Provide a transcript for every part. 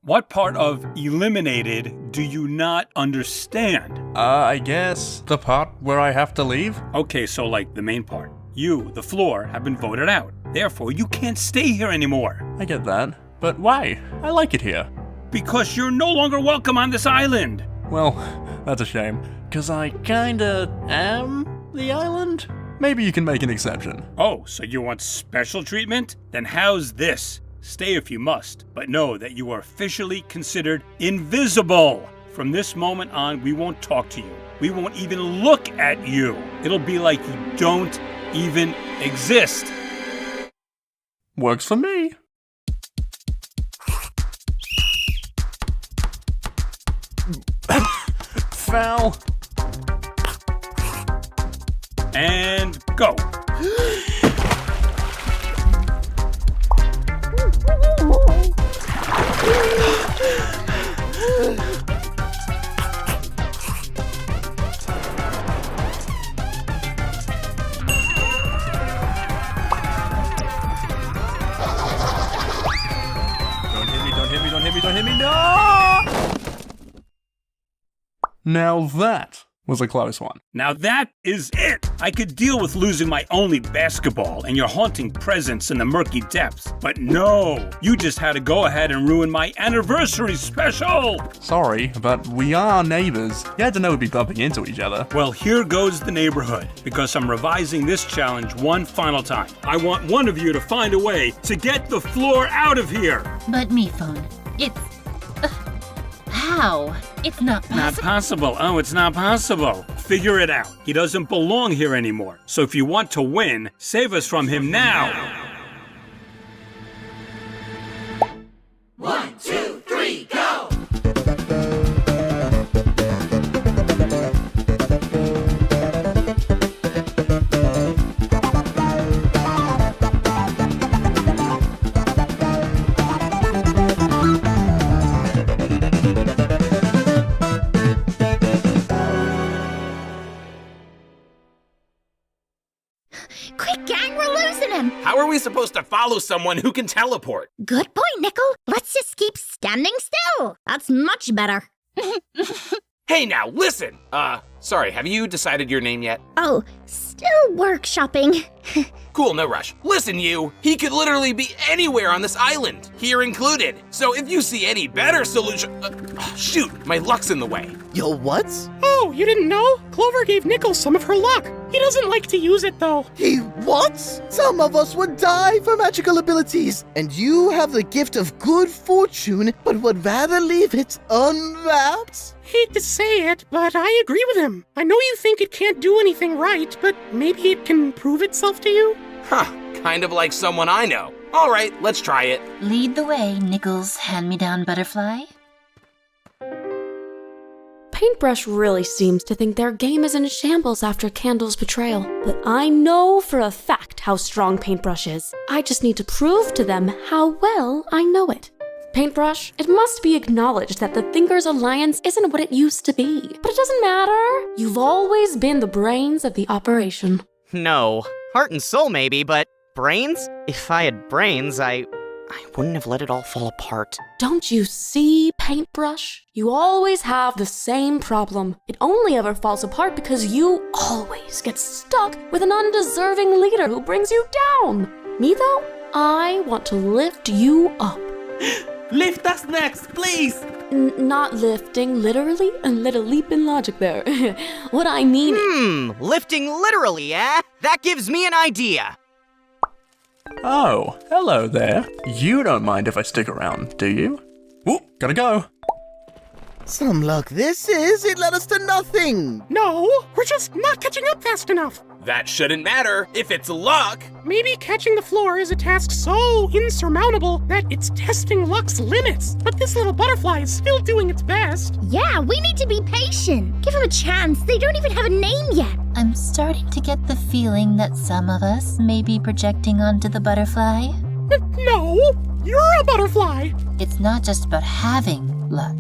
What part of eliminated do you not understand? I guess the part where I have to leave? Okay, so like the main part. You, the floor, have been voted out. Therefore, you can't stay here anymore. I get that. But why? I like it here. Because you're no longer welcome on this island. Well, that's a shame. 'Cause I kinda am the island? Maybe you can make an exception. Oh, so you want special treatment? Then how's this? Stay if you must, but know that you are officially considered invisible. From this moment on, we won't talk to you. We won't even look at you. It'll be like you don't even exist. Works for me. Foul. And go. Don't hit me, no! Now that was a close one. Now that is it. I could deal with losing my only basketball and your haunting presence in the murky depths. But no, you just had to go ahead and ruin my anniversary special. Sorry, but we are neighbors. You had to know we'd be bumping into each other. Well, here goes the neighborhood, because I'm revising this challenge one final time. I want one of you to find a way to get the floor out of here. But MePhone, it's... how? It's not possible. Not possible. Oh, it's not possible. Figure it out. He doesn't belong here anymore. So if you want to win, save us from him now. 1, 2, 3, go! Quick, gang, we're losing him. How are we supposed to follow someone who can teleport? Good point, Nickel. Let's just keep standing still. That's much better. Hey now, listen! Sorry, have you decided your name yet? Oh, still workshopping. Cool, no rush. Listen, you! He could literally be anywhere on this island, here included. So if you see any better solution... shoot, my luck's in the way. Yo, what? Oh, you didn't know? Clover gave Nickel some of her luck. He doesn't like to use it, though. He what? Some of us would die for magical abilities, and you have the gift of good fortune, but would rather leave it unwrapped? Hate to say it, but I agree with him. I know you think it can't do anything right, but maybe it can prove itself to you? Huh, kind of like someone I know. All right, let's try it. Lead the way, Nickels hand-me-down butterfly. Paintbrush really seems to think their game is in shambles after Candle's betrayal. But I know for a fact how strong Paintbrush is. I just need to prove to them how well I know it. Paintbrush, it must be acknowledged that the Thinkers Alliance isn't what it used to be. But it doesn't matter. You've always been the brains of the operation. No. Heart and soul maybe, but brains? If I had brains, I wouldn't have let it all fall apart. Don't you see, Paintbrush? You always have the same problem. It only ever falls apart because you always get stuck with an undeserving leader who brings you down. Me, though, I want to lift you up. Lift us next, please! Not lifting literally, a little leap in logic there. What I mean... lifting literally, eh? That gives me an idea. Oh, hello there. You don't mind if I stick around, do you? Ooh, gotta go. Some luck this is. It led us to nothing. No, we're just not catching up fast enough. That shouldn't matter if it's luck. Maybe catching the floor is a task so insurmountable that it's testing luck's limits. But this little butterfly is still doing its best. Yeah, we need to be patient. Give them a chance. They don't even have a name yet. I'm starting to get the feeling that some of us may be projecting onto the butterfly. No, you're a butterfly. It's not just about having luck.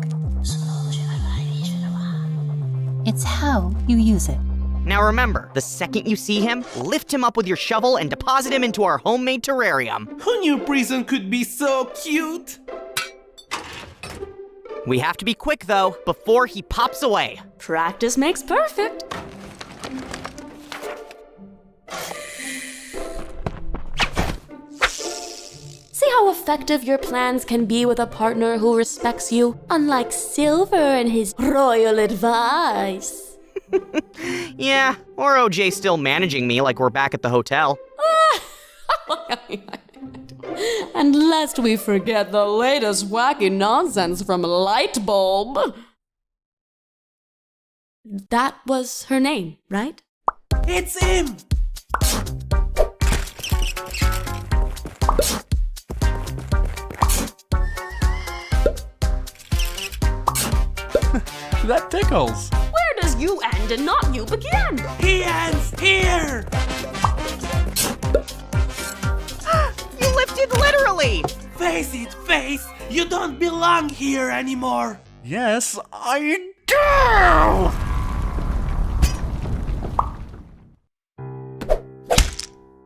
It's how you use it. Now remember, the second you see him, lift him up with your shovel and deposit him into our homemade terrarium. Who knew prison could be so cute? We have to be quick, though, before he pops away. Practice makes perfect. See how effective your plans can be with a partner who respects you, unlike Silver and his royal advice. Yeah, or OJ still managing me like we're back at the hotel. And lest we forget the latest wacky nonsense from Lightbulb. That was her name, right? It's him! That tickles. Where does you end and not you begin? He ends here! You lifted literally! Face it, Face! You don't belong here anymore! Yes, I do!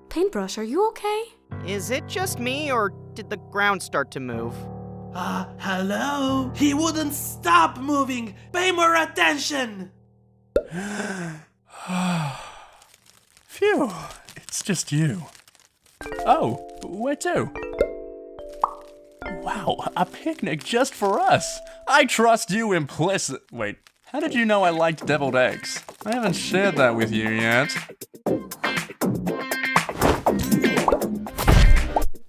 Paintbrush, are you okay? Is it just me, or did the ground start to move? Hello? He wouldn't stop moving! Pay more attention! Phew, it's just you. Oh, where to? Wow, a picnic just for us. I trust you implicit. Wait, how did you know I liked deviled eggs? I haven't shared that with you yet.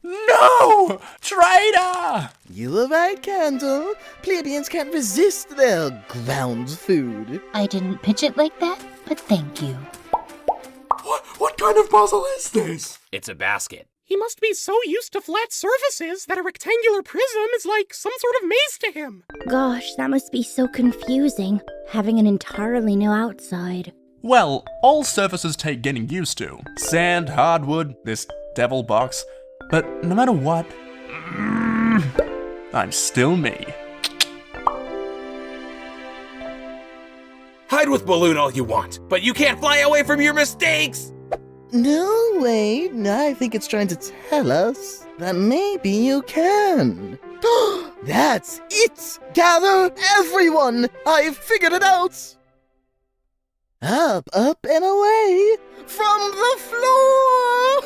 No! Traitor! You were right, Candle. Plebeians can't resist their ground food. I didn't pitch it like that, but thank you. What kind of puzzle is this? It's a basket. He must be so used to flat surfaces that a rectangular prism is like some sort of maze to him. Gosh, that must be so confusing, having an entirely new outside. Well, all surfaces take getting used to. Sand, hardwood, this devil box. But no matter what, I'm still me. Hide with Balloon all you want, but you can't fly away from your mistakes! No, wait. I think it's trying to tell us that maybe you can. That's it! Gather everyone! I've figured it out! Up, up, and away from the floor!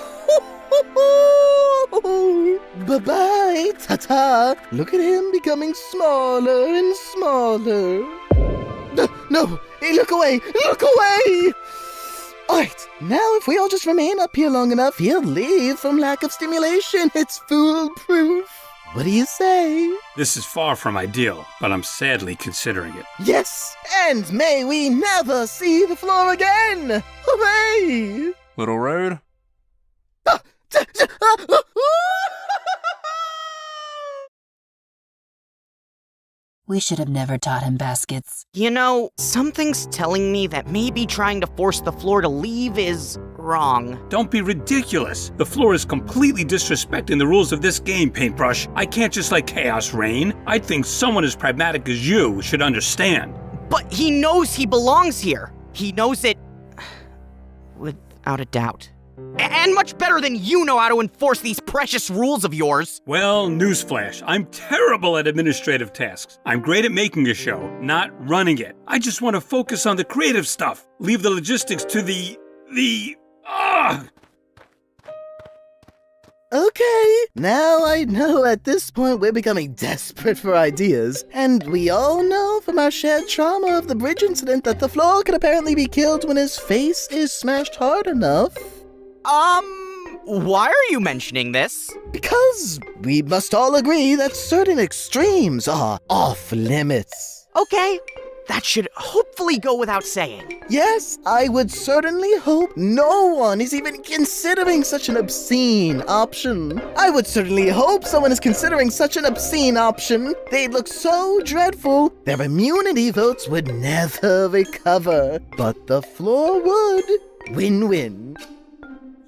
Bye-bye, ta-ta. Look at him becoming smaller and smaller. No, hey, look away, look away! Alright, now if we all just remain up here long enough, he'll leave from lack of stimulation. It's foolproof. What do you say? This is far from ideal, but I'm sadly considering it. Yes, and may we never see the floor again! Hooray! Little rude? We should have never taught him baskets. You know, something's telling me that maybe trying to force the floor to leave is wrong. Don't be ridiculous. The floor is completely disrespecting the rules of this game, Paintbrush. I can't just let chaos reign. I think someone as pragmatic as you should understand. But he knows he belongs here. He knows it without a doubt. And much better than you know how to enforce these precious rules of yours. Well, newsflash, I'm terrible at administrative tasks. I'm great at making a show, not running it. I just want to focus on the creative stuff. Leave the logistics to Okay, now I know at this point we're becoming desperate for ideas. And we all know from our shared trauma of the bridge incident that the floor can apparently be killed when his face is smashed hard enough. Why are you mentioning this? Because we must all agree that certain extremes are off limits. Okay, that should hopefully go without saying. Yes, I would certainly hope no one is even considering such an obscene option. I would certainly hope someone is considering such an obscene option. They'd look so dreadful, their immunity votes would never recover. But the floor would. Win-win.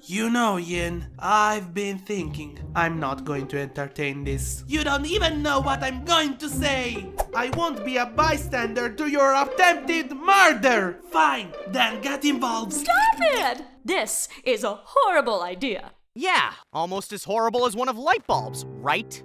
You know, Yin, I've been thinking. I'm not going to entertain this. You don't even know what I'm going to say. I won't be a bystander to your attempted murder. Fine, then get involved. Stop it! This is a horrible idea. Yeah, almost as horrible as one of Lightbulb's, right?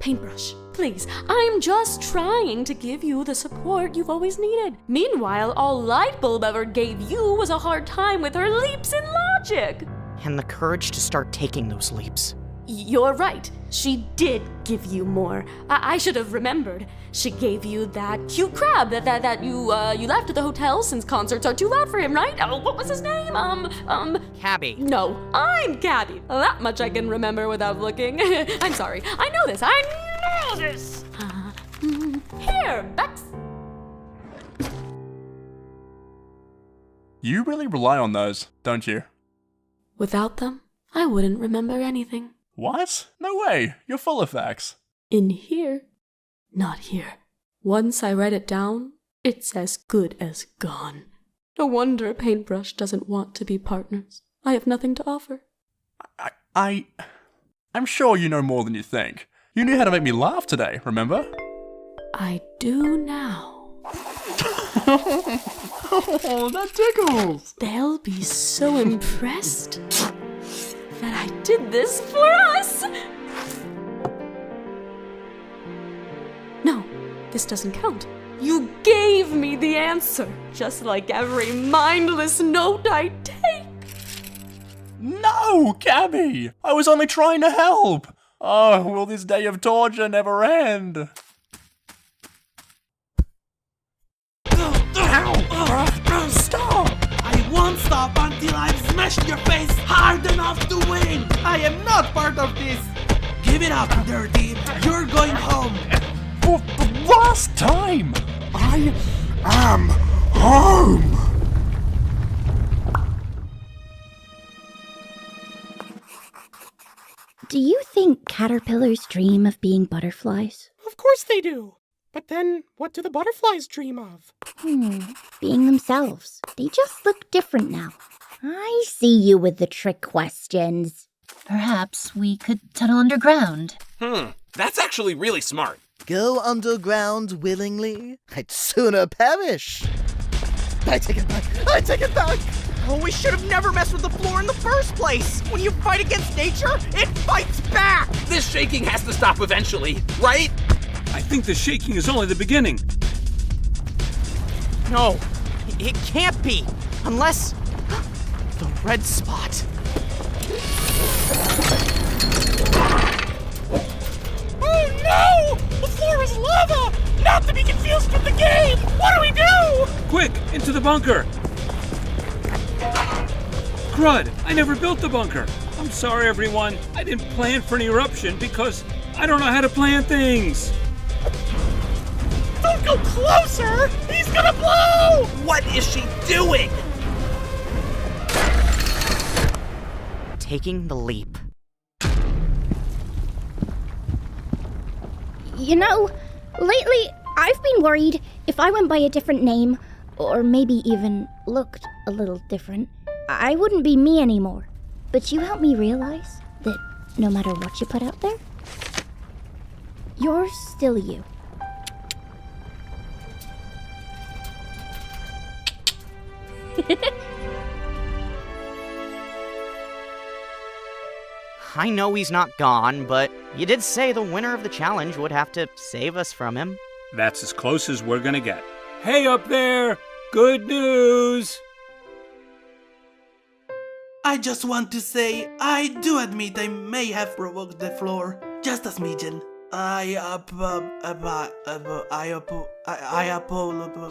Paintbrush, please, I'm just trying to give you the support you've always needed. Meanwhile, all Lightbulb ever gave you was a hard time with her leaps in logic. And the courage to start taking those leaps. You're right. She did give you more. I should have remembered. She gave you that cute crab that you left at the hotel since concerts are too loud for him, right? Oh, what was his name? Cabby. No, I'm Cabby. That much I can remember without looking. I'm sorry. I know this. Here, Bex. You really rely on those, don't you? Without them, I wouldn't remember anything. What? No way. You're full of facts. In here, not here. Once I write it down, it's as good as gone. No wonder Paintbrush doesn't want to be partners. I have nothing to offer. I'm sure you know more than you think. You knew how to make me laugh today, remember? I do now. Oh, that tickles! They'll be so impressed that I did this for us! No, this doesn't count. You gave me the answer, just like every mindless note I take. No, Cabby! I was only trying to help! Oh, will this day of torture never end? Stop! I won't stop until I've smashed your face hard enough to win! I am not part of this! Give it up, Dirty! You're going home! For the last time! I am home! Do you think caterpillars dream of being butterflies? Of course they do. But then, what do the butterflies dream of? Being themselves. They just look different now. I see you with the trick questions. Perhaps we could tunnel underground. That's actually really smart. Go underground willingly? I'd sooner perish. I take it back. I take it back. Oh, we should have never messed with the floor in the first place! When you fight against nature, it fights back! This shaking has to stop eventually, right? I think the shaking is only the beginning. No, it can't be. Unless... the red spot. Oh no! The floor is lava! Not to be confused with the game! What do we do? Quick, into the bunker! Crud, I never built the bunker. I'm sorry, everyone. I didn't plan for an eruption because I don't know how to plan things. Don't go closer! He's gonna blow! What is she doing? Taking the leap. You know, lately I've been worried if I went by a different name, or maybe even looked a little different, I wouldn't be me anymore. But you helped me realize that no matter what you put out there, you're still you. I know he's not gone, but you did say the winner of the challenge would have to save us from him. That's as close as we're gonna get. Hey up there! Good news! I just want to say, I do admit I may have provoked the floor, just a smidgen.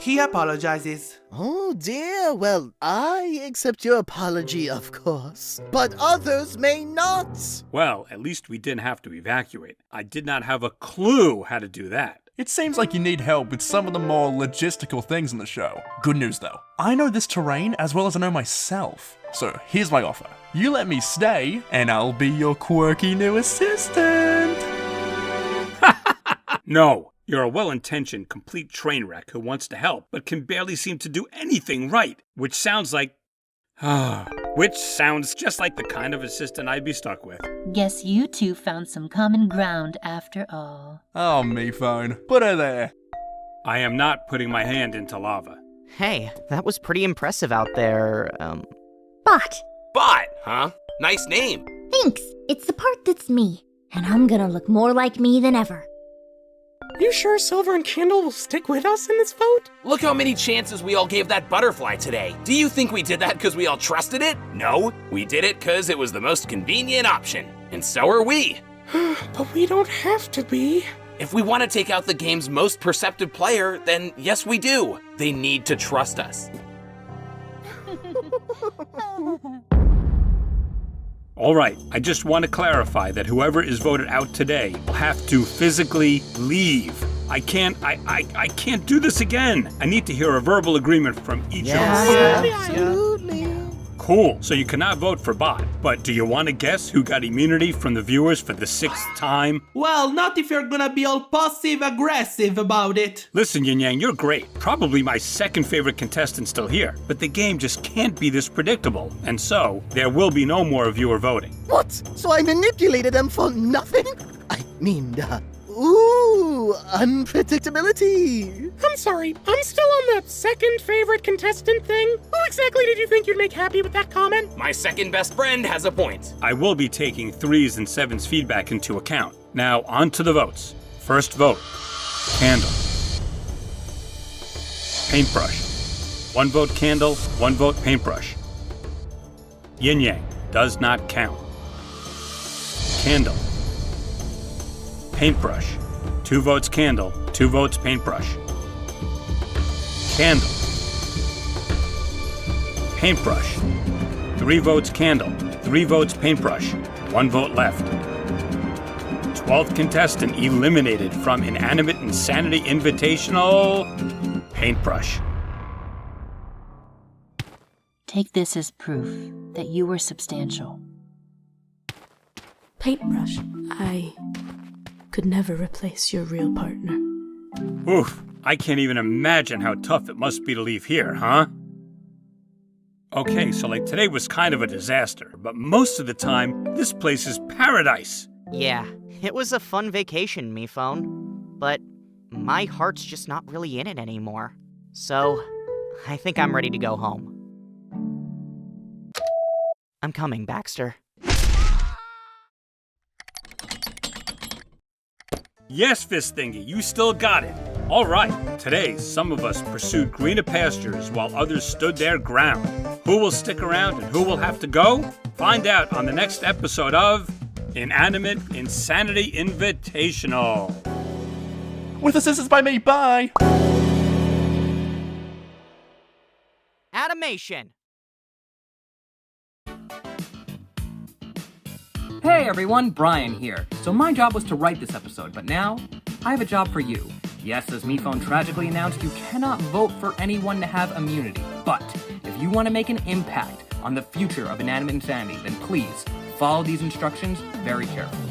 He apologizes. Oh dear, well, I accept your apology, of course. But others may not. Well, at least we didn't have to evacuate. I did not have a clue how to do that. It seems like you need help with some of the more logistical things in the show. Good news though, I know this terrain as well as I know myself. So here's my offer. You let me stay, and I'll be your quirky new assistant. No, you're a well-intentioned, complete train wreck who wants to help, but can barely seem to do anything right, which sounds just like the kind of assistant I'd be stuck with. Guess you two found some common ground after all. Oh, MePhone, put her there. I am not putting my hand into lava. Hey, that was pretty impressive out there, Bot. Bot, huh? Nice name. Thanks. It's the part that's me. and I'm gonna look more like me than ever. You sure Silver and Candle will stick with us in this vote? Look how many chances we all gave that butterfly today. Do you think we did that because we all trusted it? No, we did it because it was the most convenient option. And so are we. But we don't have to be. If we want to take out the game's most perceptive player, then yes, we do. They need to trust us. All right, I just want to clarify that whoever is voted out today will have to physically leave. I can't do this again. I need to hear a verbal agreement from each of us. Absolutely. Cool, so you cannot vote for Bot, but do you want to guess who got immunity from the viewers for the 6th time? Well, not if you're gonna be all passive-aggressive about it. Listen, Yin Yang, you're great. Probably my second favorite contestant still here, but the game just can't be this predictable, and so there will be no more viewer voting. What? So I manipulated them for nothing? I mean, unpredictability. I'm sorry, I'm still on the second favorite contestant thing. Who exactly did you think you'd make happy with that comment? My second best friend has a point. I will be taking 3's and 7's feedback into account. Now, on to the votes. First vote, Candle. Paintbrush. 1 vote Candle, 1 vote Paintbrush. Yin Yang does not count. Candle. Paintbrush. 2 votes Candle, 2 votes Paintbrush. Candle. Paintbrush. 3 votes Candle, 3 votes Paintbrush, 1 vote left. 12th contestant eliminated from Inanimate Insanity Invitational, Paintbrush. Take this as proof that you were substantial. Paintbrush, I could never replace your real partner. Oof, I can't even imagine how tough it must be to leave here, huh? Okay, so like today was kind of a disaster, but most of the time, this place is paradise. Yeah, it was a fun vacation, MePhone. But my heart's just not really in it anymore. So, I think I'm ready to go home. I'm coming, Baxter. Yes, Fist Thingy, you still got it. All right, today some of us pursued greener pastures while others stood their ground. Who will stick around and who will have to go? Find out on the next episode of Inanimate Insanity Invitational. With assistance by me, bye! Animation! Hey everyone, Brian here. So my job was to write this episode, but now I have a job for you. Yes, as MePhone tragically announced, you cannot vote for anyone to have immunity. But if you want to make an impact on the future of Inanimate Insanity, then please follow these instructions very carefully.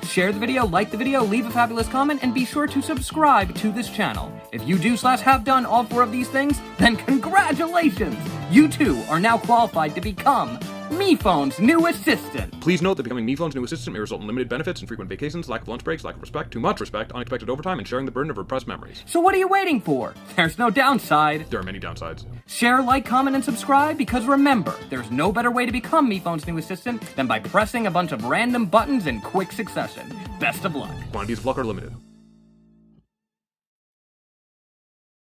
Share the video, like the video, leave a fabulous comment, and be sure to subscribe to this channel. If you do/have done all 4 of these things, then congratulations! You too are now qualified to become MePhone's new assistant. Please note that becoming MePhone's new assistant may result in limited benefits, infrequent vacations, lack of lunch breaks, lack of respect, too much respect, unexpected overtime, and sharing the burden of repressed memories. So what are you waiting for? There's no downside. There are many downsides. Share, like, comment, and subscribe, because remember, there's no better way to become MePhone's new assistant than by pressing a bunch of random buttons in quick succession. Best of luck. Quantities of luck are limited.